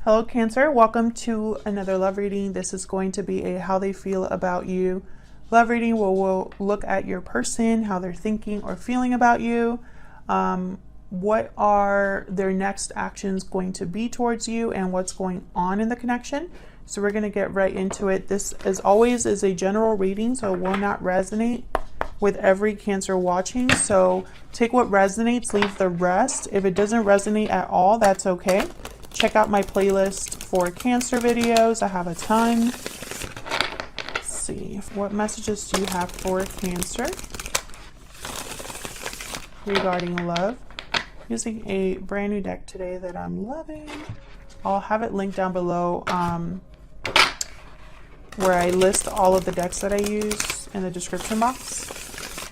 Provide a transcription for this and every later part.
Hello Cancer, welcome to another love reading. This is going to be a how they feel about you love reading where we'll look at your person, how they're thinking or feeling about you. What are their next actions going to be towards you and what's going on in the connection. So we're going to get right into it. This, as always, is a general reading, so it will not resonate with every Cancer watching. So take what resonates, leave the rest. If it doesn't resonate at all, that's okay. Check out my playlist for Cancer videos. I have a ton. Let's see, what messages do you have for Cancer regarding love? Using a brand new deck today that I'm loving. I'll have it linked down below where I list all of the decks that I use in the description box.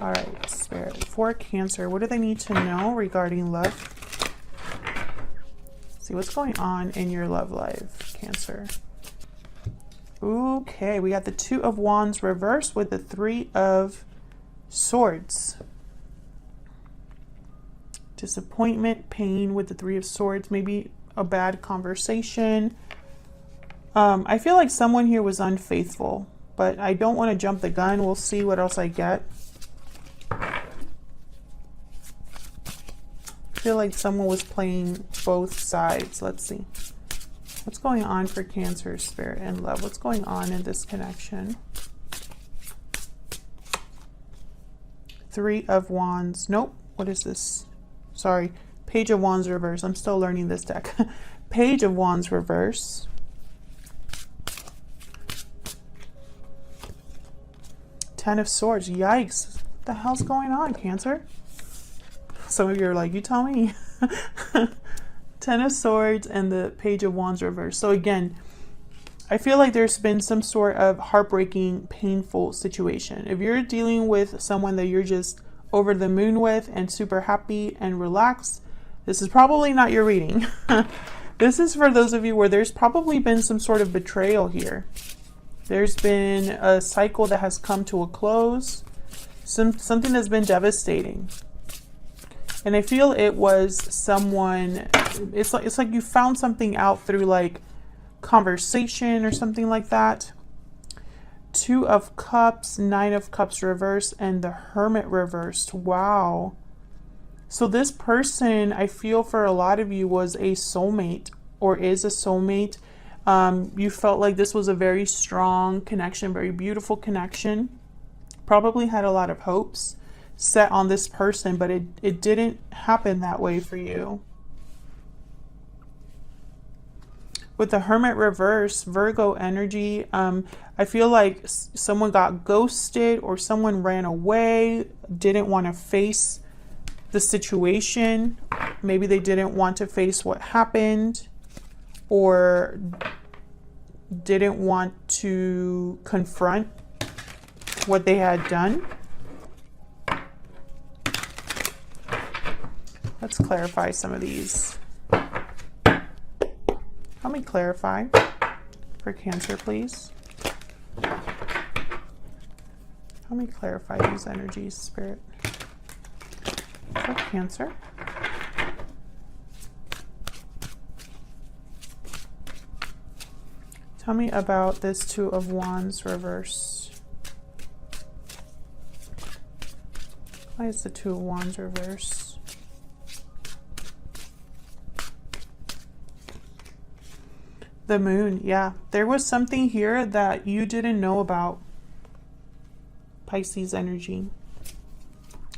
All right, Spirit, for Cancer, what do they need to know regarding love? See what's going on in your love life, Cancer. Okay, we got the Two of Wands reversed with the Three of Swords. Disappointment, pain with the Three of Swords, maybe a bad conversation. I feel like someone here was unfaithful, but I don't want to jump the gun. We'll see what else I get. I feel like someone was playing both sides. Let's see. What's going on for Cancer, Spirit, and love? What's going on in this connection? Three of Wands. Nope. What is this? Sorry. Page of Wands reverse. I'm still learning this deck. Page of Wands reverse. Ten of Swords. Yikes. What the hell's going on, Cancer? Some of you are like, you tell me. Ten of Swords and the Page of Wands reverse. So again, I feel like there's been some sort of heartbreaking, painful situation. If you're dealing with someone that you're just over the moon with and super happy and relaxed, this is probably not your reading. This is for those of you where there's probably been some sort of betrayal here. There's been a cycle that has come to a close. Something that's been devastating. And I feel it was someone, it's like you found something out through like conversation or something like that. Two of Cups, Nine of Cups reversed, and the Hermit reversed. Wow. So this person, I feel for a lot of you, was a soulmate or is a soulmate. You felt like this was a very strong connection, very beautiful connection. Probably had a lot of hopes set on this person, but it didn't happen that way for you. With the Hermit reverse, Virgo energy, I feel like someone got ghosted or someone ran away, didn't want to face the situation. Maybe they didn't want to face what happened or didn't want to confront what they had done. Let's clarify some of these. Help me clarify for Cancer, please. Help me clarify these energies, Spirit. For Cancer. Tell me about this Two of Wands reverse. Why is the Two of Wands reverse? The Moon, yeah. There was something here that you didn't know about. Pisces energy.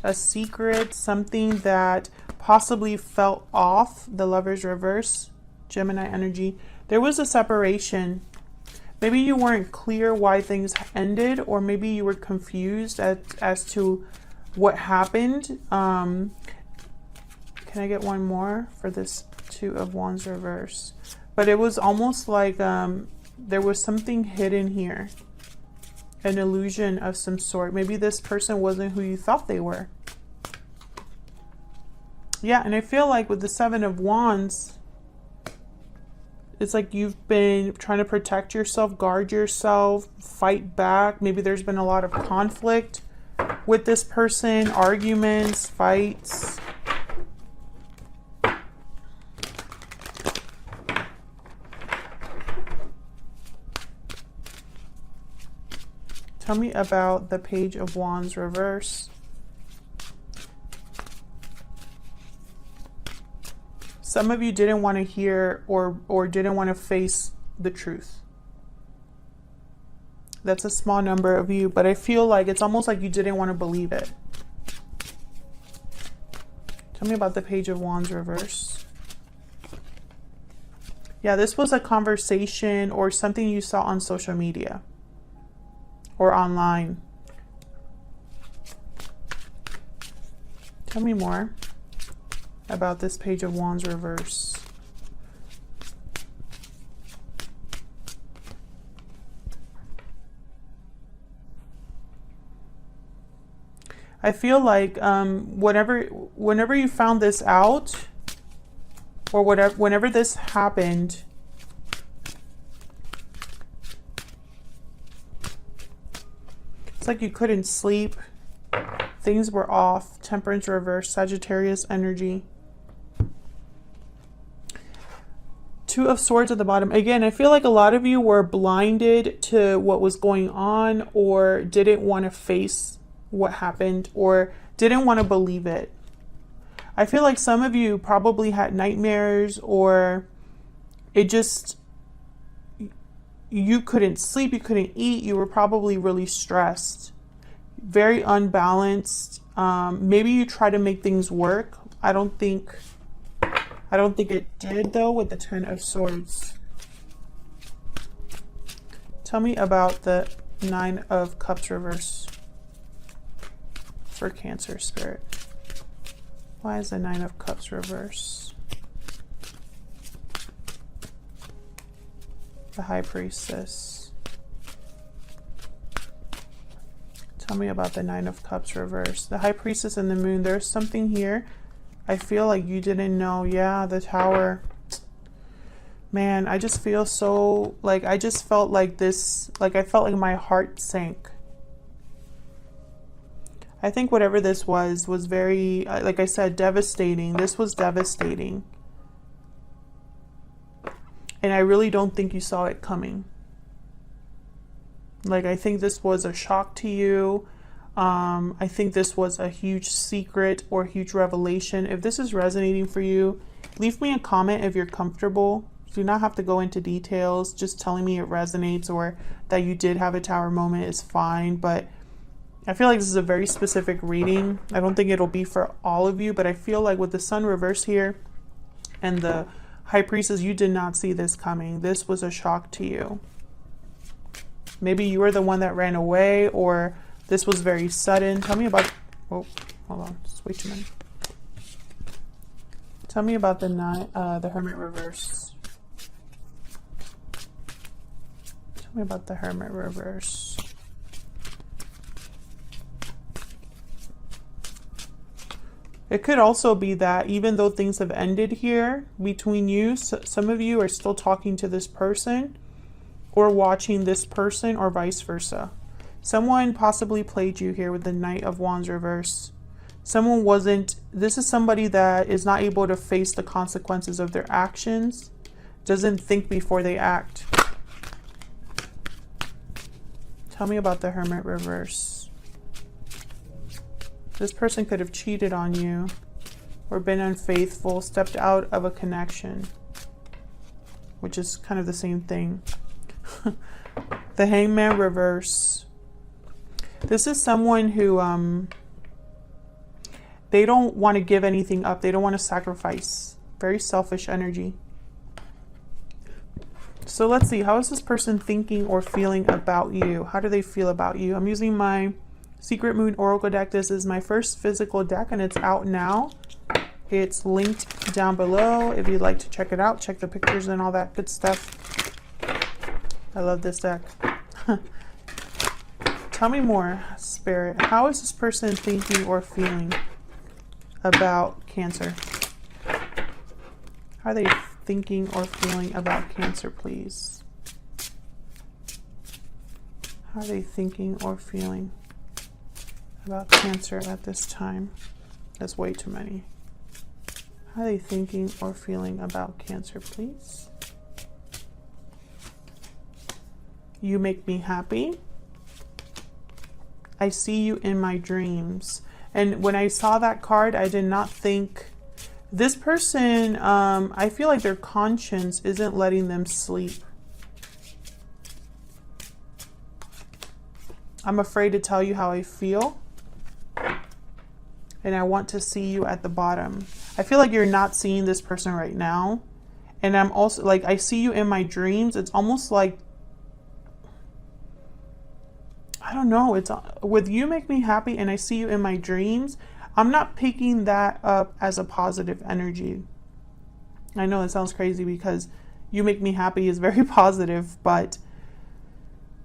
A secret, something that possibly felt off. The Lovers reverse, Gemini energy. There was a separation. Maybe you weren't clear why things ended, or maybe you were confused as to what happened. Can I get one more for this Two of Wands reverse? But it was almost like there was something hidden here. An illusion of some sort. Maybe this person wasn't who you thought they were. Yeah, and I feel like with the Seven of Wands, it's like you've been trying to protect yourself, guard yourself, fight back. Maybe there's been a lot of conflict with this person, arguments, fights. Tell me about the Page of Wands reverse. Some of you didn't want to hear or didn't want to face the truth. That's a small number of you, but I feel like it's almost like you didn't want to believe it. Tell me about the Page of Wands reverse. Yeah, this was a conversation or something you saw on social media or online. Tell me more about this Page of Wands reverse. I feel like whenever you found this out, or whenever this happened, it's like you couldn't sleep. Things were off. Temperance reverse, Sagittarius energy. Two of Swords at the bottom. Again, I feel like a lot of you were blinded to what was going on or didn't want to face what happened or didn't want to believe it. I feel like some of you probably had nightmares or it just, you couldn't sleep, you couldn't eat, you were probably really stressed, very unbalanced. Maybe you try to make things work. I don't think it did though with the Ten of Swords. Tell me about the Nine of Cups reverse for Cancer spirit. Why is the Nine of Cups reverse? The High Priestess. Tell me about the Nine of Cups reverse. The High Priestess and the Moon. There's something here. I feel like you didn't know. Yeah, the Tower. Man, I just feel so, like, I just felt like this, like I felt like my heart sank. I think whatever this was very, like I said, devastating. This was devastating. And I really don't think you saw it coming. Like, I think this was a shock to you. I think this was a huge secret or huge revelation. If this is resonating for you, leave me a comment if you're comfortable. You do not have to go into details. Just telling me it resonates or that you did have a Tower moment is fine. But I feel like this is a very specific reading. I don't think it'll be for all of you, but I feel like with the Sun reverse here and the High Priestess, you did not see this coming. This was a shock to you. Maybe you were the one that ran away or this was very sudden. Tell me about, oh, hold on, just wait a minute. Tell me about the Hermit reverse. Tell me about the Hermit reverse. It could also be that even though things have ended here between you, some of you are still talking to this person or watching this person or vice versa. Someone possibly played you here with the Knight of Wands reverse. Someone wasn't, this is somebody that is not able to face the consequences of their actions, doesn't think before they act. Tell me about the Hermit reverse. This person could have cheated on you or been unfaithful, stepped out of a connection, which is kind of the same thing. The Hangman reverse. This is someone who, they don't want to give anything up. They don't want to sacrifice. Very selfish energy. So let's see. How is this person thinking or feeling about you? How do they feel about you? I'm using my Secret Moon Oracle deck. This is my first physical deck and it's out now. It's linked down below if you'd like to check it out. Check the pictures and all that good stuff. I love this deck. Tell me more, Spirit. How is this person thinking or feeling about Cancer? How are they thinking or feeling about Cancer, please? How are they thinking or feeling about Cancer at this time? That's way too many. How are they thinking or feeling about Cancer, please? You make me happy. I see you in my dreams. And when I saw that card, I did not think this person, I feel like their conscience isn't letting them sleep. I'm afraid to tell you how I feel. And I want to see you at the bottom. I feel like you're not seeing this person right now. And I'm also like, I see you in my dreams. It's almost like, I don't know. It's with you make me happy and I see you in my dreams. I'm not picking that up as a positive energy. I know it sounds crazy because you make me happy is very positive, but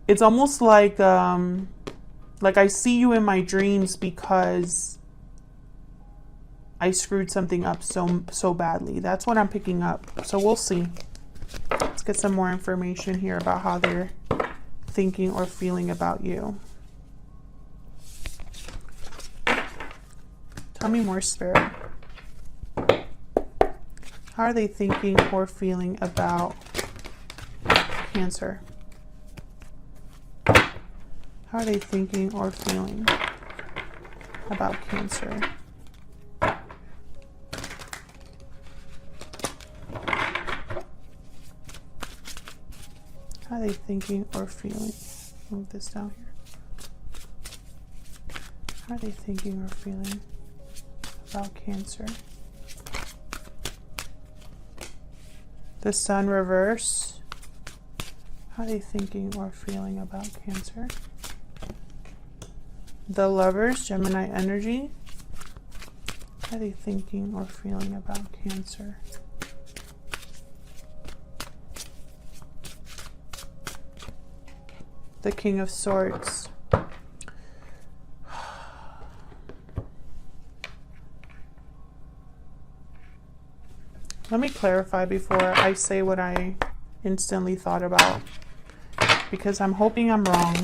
it's almost like I see you in my dreams because I screwed something up so badly. That's what I'm picking up. So we'll see. Let's get some more information here about how they're thinking or feeling about you. Tell me more, Spirit. How are they thinking or feeling about Cancer? How are they thinking or feeling about Cancer? How are they thinking or feeling? Move this down here. How are they thinking or feeling about Cancer? The Sun reverse. How are they thinking or feeling about Cancer? The Lovers, Gemini energy. How are they thinking or feeling about Cancer? The King of Swords. Let me clarify before I say what I instantly thought about, because I'm hoping I'm wrong.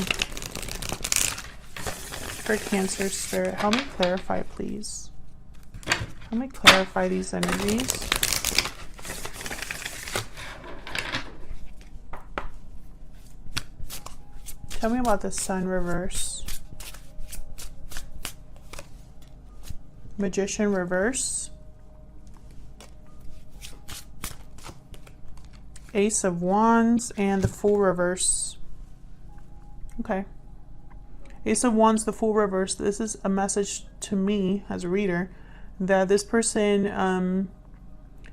For Cancer, Spirit, help me clarify, please. Help me clarify these energies. Tell me about the Sun reverse. Magician reverse. Ace of Wands and the Fool reverse. Okay. Ace of Wands, the Fool reverse. This is a message to me as a reader that this person,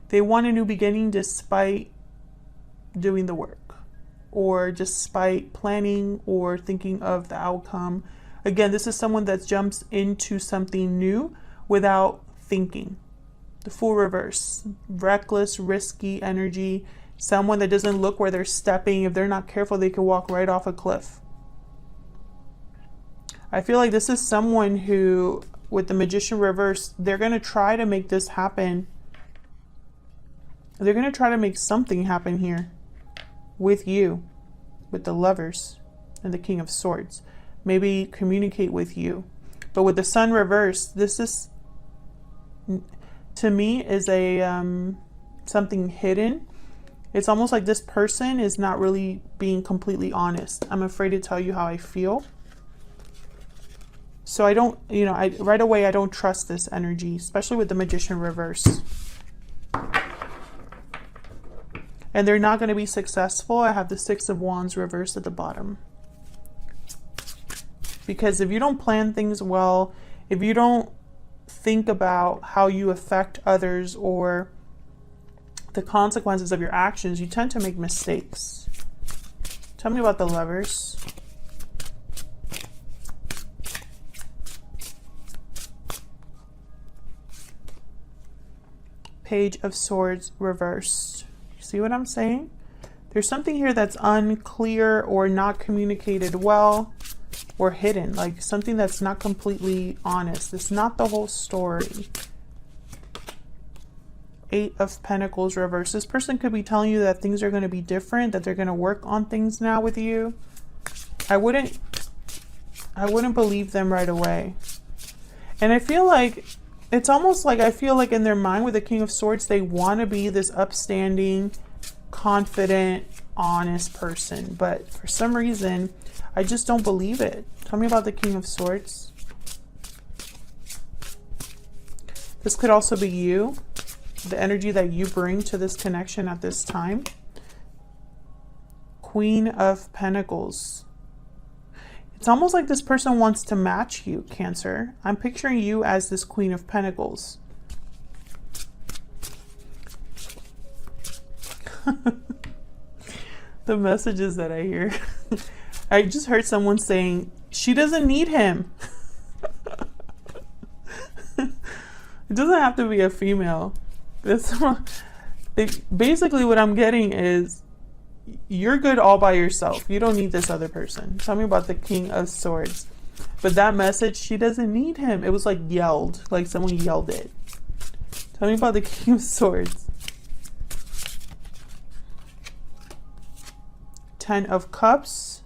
they want a new beginning despite doing the work, or despite planning or thinking of the outcome. Again, this is someone that jumps into something new without thinking. The Fool reverse. Reckless, risky energy. Someone that doesn't look where they're stepping. If they're not careful, they could walk right off a cliff. I feel like this is someone who, with the Magician reverse, they're going to try to make this happen. They're going to try to make something happen here with you, with the Lovers and the King of Swords. Maybe communicate with you. But with the Sun reverse, this is, to me, is a something hidden. It's almost like this person is not really being completely honest. I'm afraid to tell you how I feel. So I don't, right away, I don't trust this energy, especially with the Magician reverse. And they're not going to be successful. I have the Six of Wands reversed at the bottom. Because if you don't plan things well, if you don't think about how you affect others or the consequences of your actions, you tend to make mistakes. Tell me about the Lovers. Page of Swords reversed. You see what I'm saying? There's something here that's unclear or not communicated well or hidden, like something that's not completely honest. It's not the whole story. Eight of Pentacles reversed. This person could be telling you that things are going to be different, that they're going to work on things now with you. I wouldn't believe them right away. And I feel like it's almost like, I feel like in their mind with the King of Swords, they want to be this upstanding, confident, honest person, but for some reason, I just don't believe it. Tell me about the King of Swords. This could also be you, the energy that you bring to this connection at this time. Queen of Pentacles. It's almost like this person wants to match you, Cancer. I'm picturing you as this Queen of Pentacles. The messages that I hear. I just heard someone saying, she doesn't need him. It doesn't have to be a female. Basically what I'm getting is, you're good all by yourself. You don't need this other person. Tell me about the King of Swords. But that message, she doesn't need him. It was like yelled, like someone yelled it. Tell me about the King of Swords. Ten of Cups.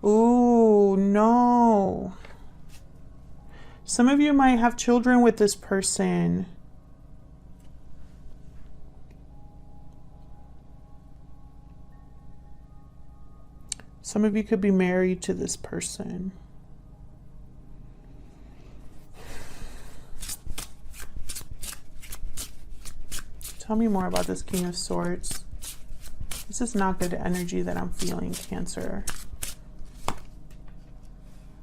Ooh, no. Some of you might have children with this person. Some of you could be married to this person. Tell me more about this King of Swords. This is not good energy that I'm feeling, Cancer.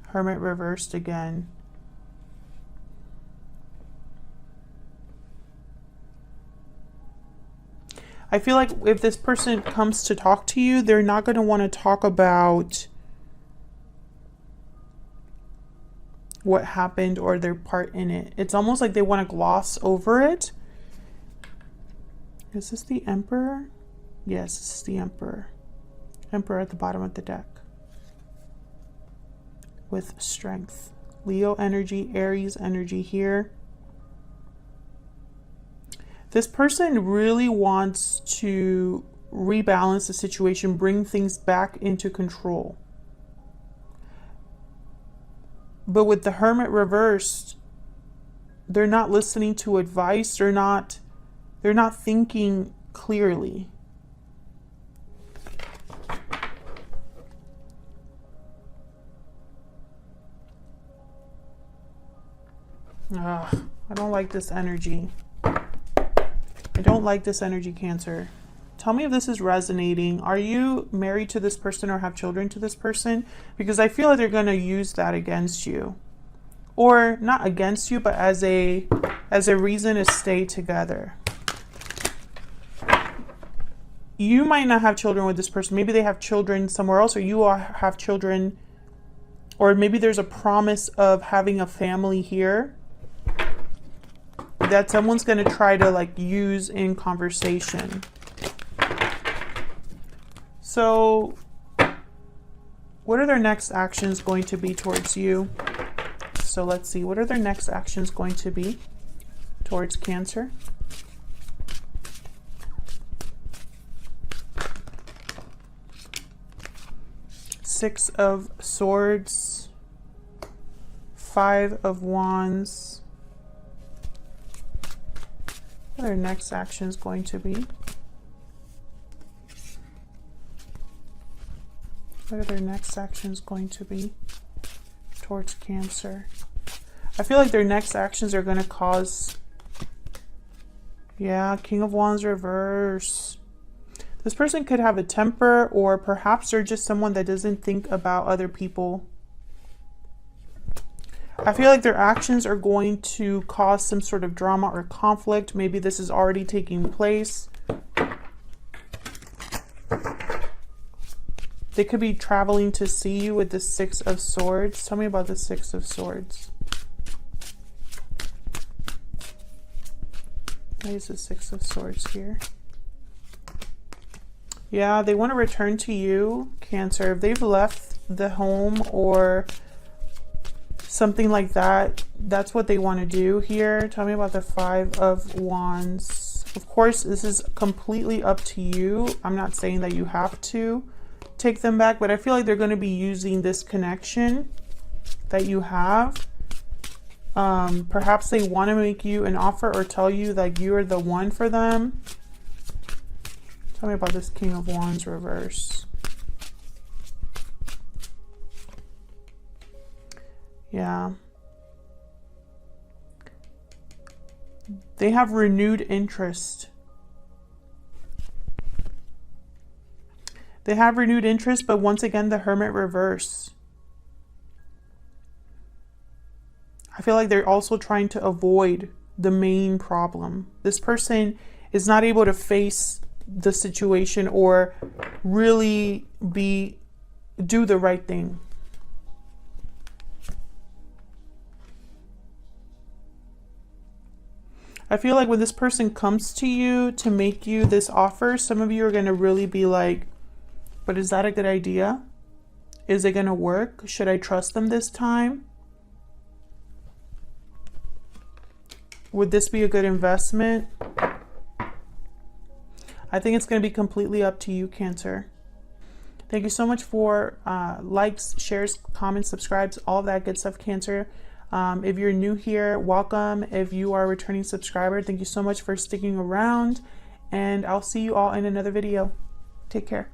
Hermit reversed again. I feel like if this person comes to talk to you, they're not going to want to talk about what happened or their part in it. It's almost like they want to gloss over it. Is this the Emperor? Yes, this is the Emperor. Emperor at the bottom of the deck. With strength. Leo energy, Aries energy here. This person really wants to rebalance the situation, bring things back into control. But with the Hermit reversed, they're not listening to advice. They're not thinking clearly. Ugh, I don't like this energy. I don't like this energy, Cancer. Tell me if this is resonating. Are you married to this person or have children to this person? Because I feel like they're going to use that against you. Or not against you, but as a reason to stay together. You might not have children with this person. Maybe they have children somewhere else, or you have children, or maybe there's a promise of having a family here that someone's going to try to like use in conversation. So what are their next actions going to be towards you? So let's see, what are their next actions going to be towards Cancer? Six of Swords, Five of Wands. What are their next actions going to be? What are their next actions going to be towards Cancer? I feel like their next actions are going to cause... Yeah, King of Wands reverse. This person could have a temper, or perhaps they're just someone that doesn't think about other people. I feel like their actions are going to cause some sort of drama or conflict. Maybe this is already taking place. They could be traveling to see you with the Six of Swords. Tell me about the Six of Swords. Why is the Six of Swords here? Yeah, they want to return to you, Cancer. If they've left the home or something like that, that's what they want to do here. Tell me about the Five of Wands. Of course, this is completely up to you. I'm not saying that you have to take them back, but I feel like they're going to be using this connection that you have. Perhaps they want to make you an offer or tell you that you are the one for them. Tell me about this King of Wands reverse. Yeah. They have renewed interest. They have renewed interest, but once again, the Hermit reverse. I feel like they're also trying to avoid the main problem. This person is not able to face the situation or really do the right thing. I feel like when this person comes to you to make you this offer, some of you are going to really be like, but is that a good idea? Is it going to work? Should I trust them this time? Would this be a good investment? I think it's going to be completely up to you, Cancer. Thank you so much for likes, shares, comments, subscribes, all of that good stuff, Cancer. If you're new here, welcome. If you are a returning subscriber, thank you so much for sticking around. And I'll see you all in another video. Take care.